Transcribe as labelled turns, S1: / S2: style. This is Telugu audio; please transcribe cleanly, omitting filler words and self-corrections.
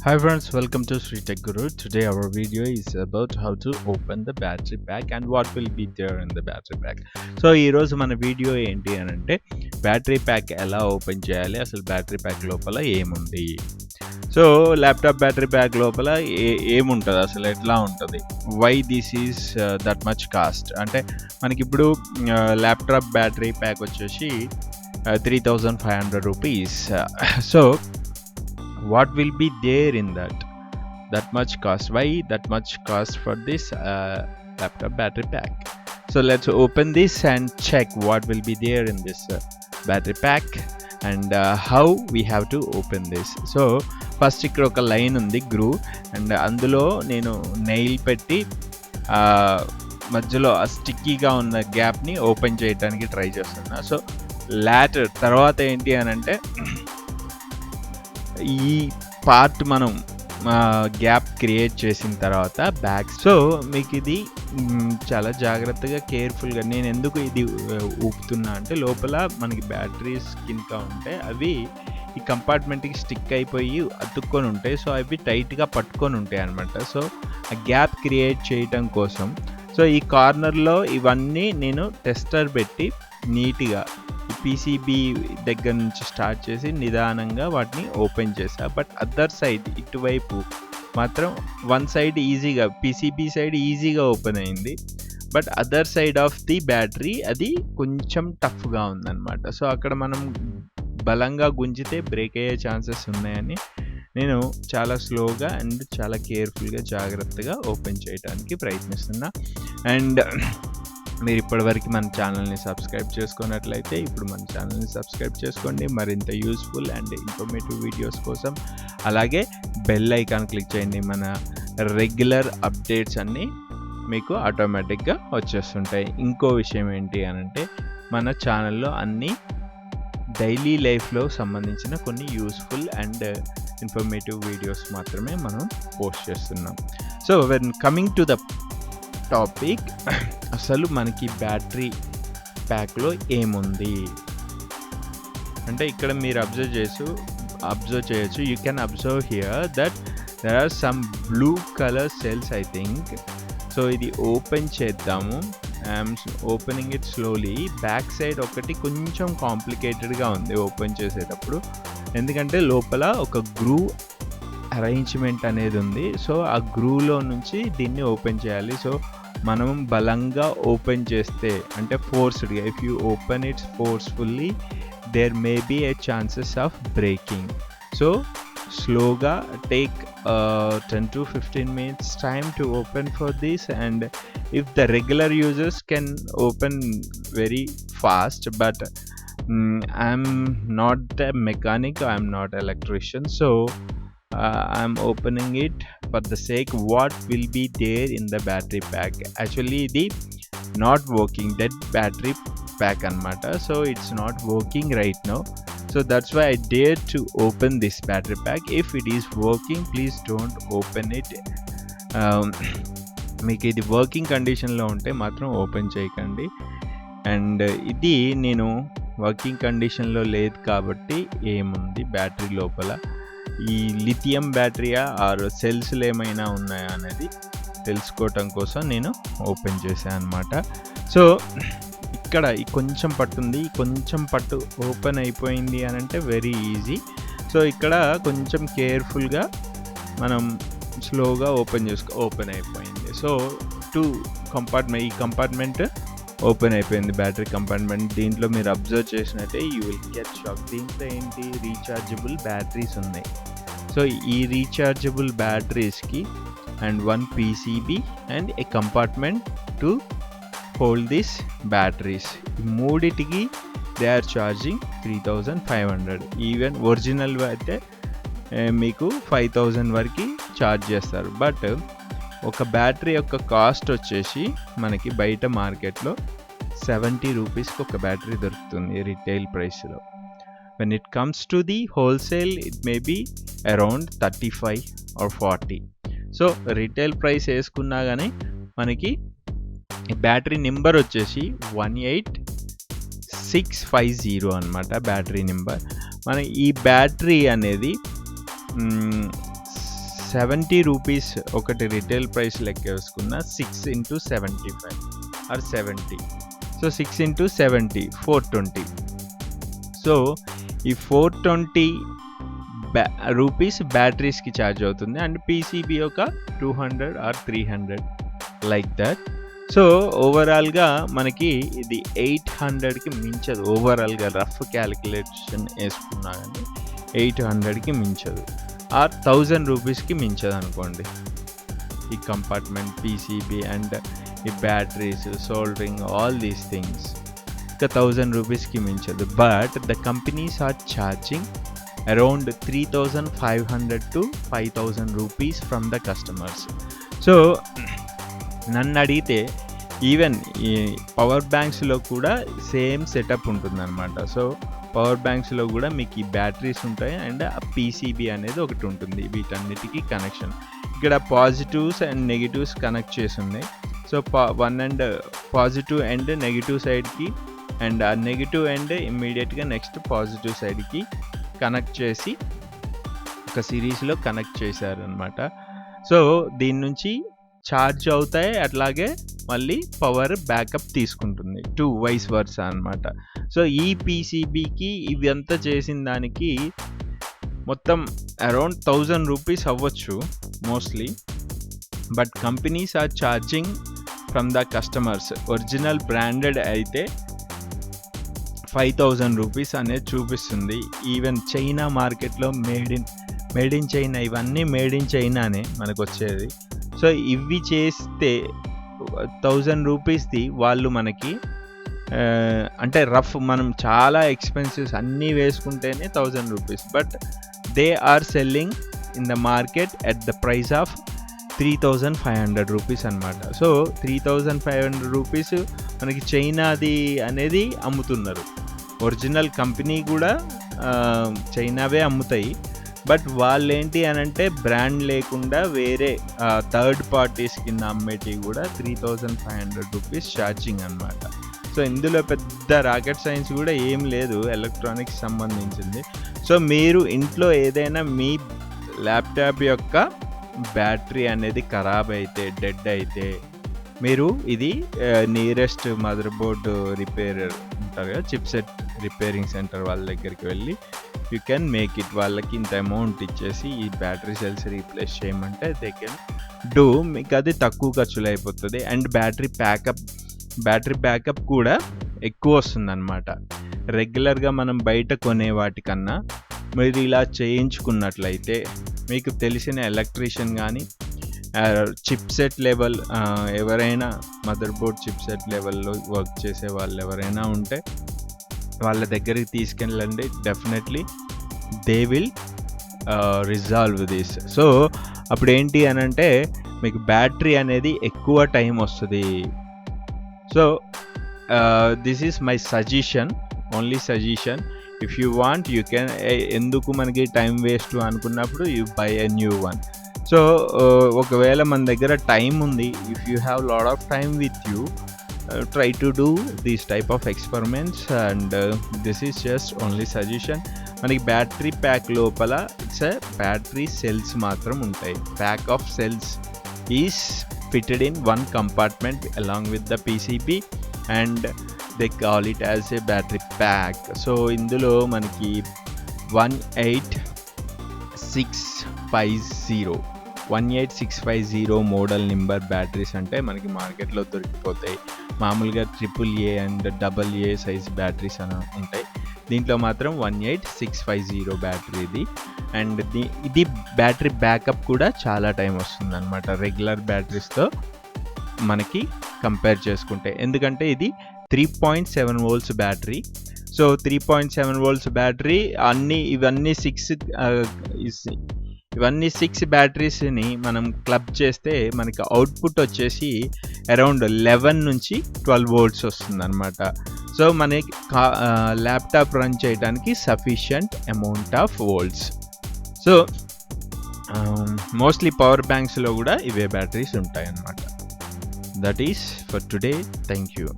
S1: Hi friends, welcome to Sri Tech Guru. Today our video is about how to open the battery pack and what will be there in the battery pack. So ఈ రోజు మన వీడియో ఏంటి అని అంటే బ్యాటరీ ప్యాక్ ఎలా ఓపెన్ చేయాలి, అసలు బ్యాటరీ ప్యాక్ లోపల ఏముంది. సో ల్యాప్టాప్ బ్యాటరీ ప్యాక్ లోపల ఏముంటుంది, అసలు ఎట్లా ఉంటుంది, why this is that much cost అంటే మనకి ఇప్పుడు ల్యాప్టాప్ బ్యాటరీ ప్యాక్ వచ్చేసి 3,500 rupees. So what will be there in that much cost, why that much cost for this laptop battery pack. So let's open this and check what will be there in this battery pack and how we have to open this. So first ఇక్కడ ఒక లైన్ ఉంది గ్రూ, అండ్ అందులో నేను నెయిల్ పెట్టి మధ్యలో ఆ స్టిక్కీగా ఉన్న గ్యాప్ని ఓపెన్ చేయడానికి ట్రై చేస్తున్నా. సో లాటర్ తర్వాత ఏంటి అని అంటే ఈ పార్ట్ మనం గ్యాప్ క్రియేట్ చేసిన తర్వాత బ్యాక్. సో మీకు ఇది చాలా జాగ్రత్తగా కేర్ఫుల్గా, నేను ఎందుకు ఇది ఊపుతున్నా అంటే లోపల మనకి బ్యాటరీస్ కింద ఉంటే అవి ఈ కంపార్ట్మెంట్కి స్టిక్ అయిపోయి అతుక్కొని ఉంటాయి. సో అవి టైట్గా పట్టుకొని ఉంటాయి అన్నమాట. సో ఆ గ్యాప్ క్రియేట్ చేయటం కోసం సో ఈ కార్నర్లో ఇవన్నీ నేను టెస్టర్ పెట్టి నీట్గా పీసీబీ దగ్గర నుంచి స్టార్ట్ చేసి నిదానంగా వాటిని ఓపెన్ చేసా. బట్ అదర్ సైడ్ ఇటువైపు మాత్రం వన్ సైడ్ ఈజీగా పీసీబీ సైడ్ ఈజీగా ఓపెన్ అయింది, but other side of the battery అది కొంచెం టఫ్గా ఉందన్నమాట. సో అక్కడ మనం బలంగా గుంజితే బ్రేక్ అయ్యే ఛాన్సెస్ ఉన్నాయని నేను చాలా స్లోగా అండ్ చాలా కేర్ఫుల్గా జాగ్రత్తగా ఓపెన్ చేయడానికి ప్రయత్నిస్తున్నా. అండ్ మీరు ఇప్పటివరకు మన ఛానల్ని సబ్స్క్రైబ్ చేసుకున్నట్లయితే ఇప్పుడు మన ఛానల్ని సబ్స్క్రైబ్ చేసుకోండి మరింత యూస్ఫుల్ అండ్ ఇన్ఫర్మేటివ్ వీడియోస్ కోసం. అలాగే బెల్ ఐకాన్ క్లిక్ చేయండి, మన రెగ్యులర్ అప్డేట్స్ అన్నీ మీకు ఆటోమేటిక్గా వచ్చేస్తుంటాయి. ఇంకో విషయం ఏంటి అని అంటే మన ఛానల్లో అన్నీ డైలీ లైఫ్లో సంబంధించిన కొన్ని యూస్ఫుల్ అండ్ ఇన్ఫర్మేటివ్ వీడియోస్ మాత్రమే మనం పోస్ట్ చేస్తున్నాం. So when coming to the topic, అసలు మనకి బ్యాటరీ ప్యాక్లో ఏముంది అంటే ఇక్కడ మీరు అబ్జర్వ్ చేయొచ్చు. You can observe here that there are some blue colour cells I think. So ఇది ఓపెన్ చేద్దాము. I'm opening it slowly. Back side ఒకటి కొంచెం కాంప్లికేటెడ్గా ఉంది ఓపెన్ చేసేటప్పుడు, ఎందుకంటే లోపల ఒక గ్రూ అరేంజ్మెంట్ అనేది ఉంది. సో ఆ గ్రూలో నుంచి దీన్ని ఓపెన్ చేయాలి. సో మనం బలంగా ఓపెన్ చేస్తే అంటే ఫోర్స్డ్గా, if you open it's forcefully there may be a chances of breaking. So స్లోగా take 10 to 15 minutes time to open for this, and if the regular users can open very fast, but I'm not a mechanic, I'm not an electrician, so I'm opening it for the sake what will be there in the battery pack. Actually the not working that battery pack anamata, so it's not working right now. So that's why I dare to open this battery pack. If it is working, please don't open it. మీకు ఇది వర్కింగ్ కండిషన్లో ఉంటే మాత్రం ఓపెన్ చేయకండి. అండ్ ఇది నేను వర్కింగ్ కండిషన్లో లేదు కాబట్టి ఏముంది బ్యాటరీ లోపల, ఈ లిథియం బ్యాటరీయా ఆర్ సెల్స్లు ఏమైనా ఉన్నాయా అనేది తెలుసుకోవటం కోసం నేను ఓపెన్ చేశాను అనమాట. సో ఇక్కడ ఈ కొంచెం పట్టు ఉంది, ఈ కొంచెం పట్టు ఓపెన్ అయిపోయింది అని అంటే వెరీ ఈజీ. సో ఇక్కడ కొంచెం కేర్ఫుల్గా మనం స్లోగా ఓపెన్ అయిపోయింది. సో ఈ కంపార్ట్మెంట్ ఓపెన్ అయిపోయింది, బ్యాటరీ కంపార్ట్మెంట్. దీంట్లో మీరు అబ్జర్వ్ చేసినట్టే యూ విల్ గెట్ షాక్. దీంట్లో ఏంటి, రీఛార్జబుల్ బ్యాటరీస్ ఉన్నాయి. సో ఈ రీఛార్జబుల్ బ్యాటరీస్కి and one PCB and a compartment to hold this batteries, ఈ మూడిటికి they are charging 3,500. Even original అయితే మీకు 5,000 వరకు ఛార్జ్ చేస్తారు. బట్ ఒక బ్యాటరీ యొక్క కాస్ట్ వచ్చేసి మనకి బయట మార్కెట్లో 70 రూపీస్కి ఒక బ్యాటరీ దొరుకుతుంది రిటైల్ ప్రైస్లో. When it comes to the wholesale it may be around 35 or 40. So retail price వేసుకున్నా కానీ మనకి బ్యాటరీ నెంబర్ వచ్చేసి 18650 అనమాట బ్యాటరీ నెంబర్. మన ఈ బ్యాటరీ అనేది 70 రూపీస్ ఒకటి రిటైల్ ప్రైస్ లెక్క వేసుకున్న 6 into 75 or 70. So 6 into 70 420. So ఈ 420 రూపీస్ బ్యాటరీస్కి ఛార్జ్ అవుతుంది అండ్ పీసీబీ ఒక 200 or 300 లైక్ దట్. సో ఓవరాల్గా మనకి ఇది 800కి మించదు. ఓవరాల్గా రఫ్ క్యాలిక్యులేషన్ వేసుకున్నా కానీ 800కి మించదు ఆర్ 1000 రూపీస్కి మించదు అనుకోండి. ఈ కంపార్ట్మెంట్ పీసీబీ అండ్ ఈ batteries soldering all these things ఇంకా 1000 రూపీస్కి మించదు. But the companies are charging around 3500 to 5000 rupees from the customers. So నన్ను అడిగితే ఈవెన్ ఈ పవర్ బ్యాంక్స్లో కూడా సేమ్ సెటప్ ఉంటుందన్నమాట. సో పవర్ బ్యాంక్స్లో కూడా మీకు ఈ బ్యాటరీస్ ఉంటాయి అండ్ ఆ పీసీబీ అనేది ఒకటి ఉంటుంది. వీటన్నిటికీ కనెక్షన్ ఇక్కడ పాజిటివ్స్ అండ్ నెగిటివ్స్ కనెక్ట్ చేసి ఉన్నాయి. So one and positive and negative సైడ్కి అండ్ ఆ నెగిటివ్ అండ్ ఇమ్మీడియట్గా నెక్స్ట్ పాజిటివ్ సైడ్కి కనెక్ట్ చేసి ఒక సిరీస్లో కనెక్ట్ చేశారనమాట. సో దీని నుంచి ఛార్జ్ అవుతాయి, అట్లాగే మళ్ళీ పవర్ బ్యాకప్ తీసుకుంటుంది, టు వైస్ వర్సా అనమాట. సో ఈ పీసీబీకి ఇవి అంతా చేసిన దానికి మొత్తం అరౌండ్ 1000 రూపీస్ అవ్వచ్చు mostly. But companies are charging from the customers. Original branded అయితే 5000 రూపీస్ అనేది చూపిస్తుంది. ఈవెన్ చైనా మార్కెట్లో మేడ్ ఇన్ చైనా, ఇవన్నీ మేడ్ ఇన్ చైనానే మనకు వచ్చేది. సో ఇవి చేస్తే 1000 రూపీస్ది వాళ్ళు మనకి అంటే రఫ్ మనం చాలా ఎక్స్పెన్సివ్స్ అన్నీ వేసుకుంటేనే 1000 rupees. But they are selling in the market at the price of 3500 rupees అనమాట. సో 3500 రూపీస్ మనకి చైనాది అనేది అమ్ముతున్నారు. ఒరిజినల్ కంపెనీ కూడా చైనావే అమ్ముతాయి. బట్ వాళ్ళు ఏంటి అని అంటే బ్రాండ్ లేకుండా వేరే థర్డ్ పార్టీస్ కింద అమ్మేటివి కూడా 3500 రూపీస్ ఛార్జింగ్ అనమాట. సో ఇందులో పెద్ద రాకెట్ సైన్స్ కూడా ఏం లేదు, ఎలక్ట్రానిక్స్ సంబంధించింది. సో మీరు ఇంట్లో ఏదైనా మీ ల్యాప్టాప్ యొక్క బ్యాటరీ అనేది ఖరాబ్ అయితే, డెడ్ అయితే, మీరు ఇది నియరెస్ట్ మదర్ బోర్డ్ రిపేరర్ ఉంటారు కదా, చిప్ సెట్ రిపేరింగ్ సెంటర్ వాళ్ళ దగ్గరికి వెళ్ళి యూ కెన్ మేక్ ఇట్. వాళ్ళకి ఇంత అమౌంట్ ఇచ్చేసి ఈ బ్యాటరీ సెల్స్ రీప్లేస్ చేయమంటే దే కెన్ డూ. మీకు అది తక్కువ ఖర్చులు అయిపోతుంది అండ్ బ్యాటరీ బ్యాకప్ కూడా ఎక్కువ వస్తుంది అనమాట. రెగ్యులర్గా మనం బయట కొనే వాటికన్నా మీరు ఇలా చేయించుకున్నట్లయితే మీకు తెలిసిన ఎలక్ట్రీషియన్ కానీ చిప్ సెట్ లెవెల్ ఎవరైనా మదర్ బోర్డ్ చిప్ సెట్ లెవెల్లో వర్క్ చేసే వాళ్ళు ఎవరైనా ఉంటే వాళ్ళ దగ్గరికి తీసుకెళ్ళండి. Definitely they will resolve this. So అప్పుడు ఏంటి అని అంటే మీకు బ్యాటరీ అనేది ఎక్కువ టైం వస్తుంది. So this is my suggestion, only suggestion. If you want you can, ఎందుకు మనకి టైం వేస్ట్ అనుకున్నప్పుడు you by a new one. So ఒకవేళ మన దగ్గర టైం ఉంది, if you have lot of time with you, try to do these type of experiments and this is just only suggestion. మనకి బ్యాటరీ ప్యాక్ లోపల ఇట్స్ బ్యాటరీ సెల్స్ మాత్రం ఉంటాయి. Pack of cells is fitted in one compartment along with the PCB and they call it as a battery pack. So ఇందులో మనకి 18650 మోడల్ నెంబర్ బ్యాటరీస్ అంటే మనకి మార్కెట్లో దొరికిపోతాయి. మామూలుగా AAA and AA size batteries అని ఉంటాయి. దీంట్లో మాత్రం 18650 బ్యాటరీది అండ్ ఇది బ్యాటరీ బ్యాకప్ కూడా చాలా టైం వస్తుంది అనమాట రెగ్యులర్ బ్యాటరీస్తో మనకి కంపేర్ చేసుకుంటే. ఎందుకంటే ఇది 3.7 volts battery. So 3.7 volts battery ఇవన్నీ 6 బ్యాటరీస్ని మనం క్లబ్ చేస్తే మనకి అవుట్పుట్ వచ్చేసి అరౌండ్ 11 నుంచి 12 volts వస్తుంది అనమాట. సో మనకి ల్యాప్టాప్ రన్ చేయడానికి sufficient amount of volts. So mostly power బ్యాంక్స్లో కూడా ఇవే బ్యాటరీస్ ఉంటాయి అన్నమాట. That is for today. Thank you.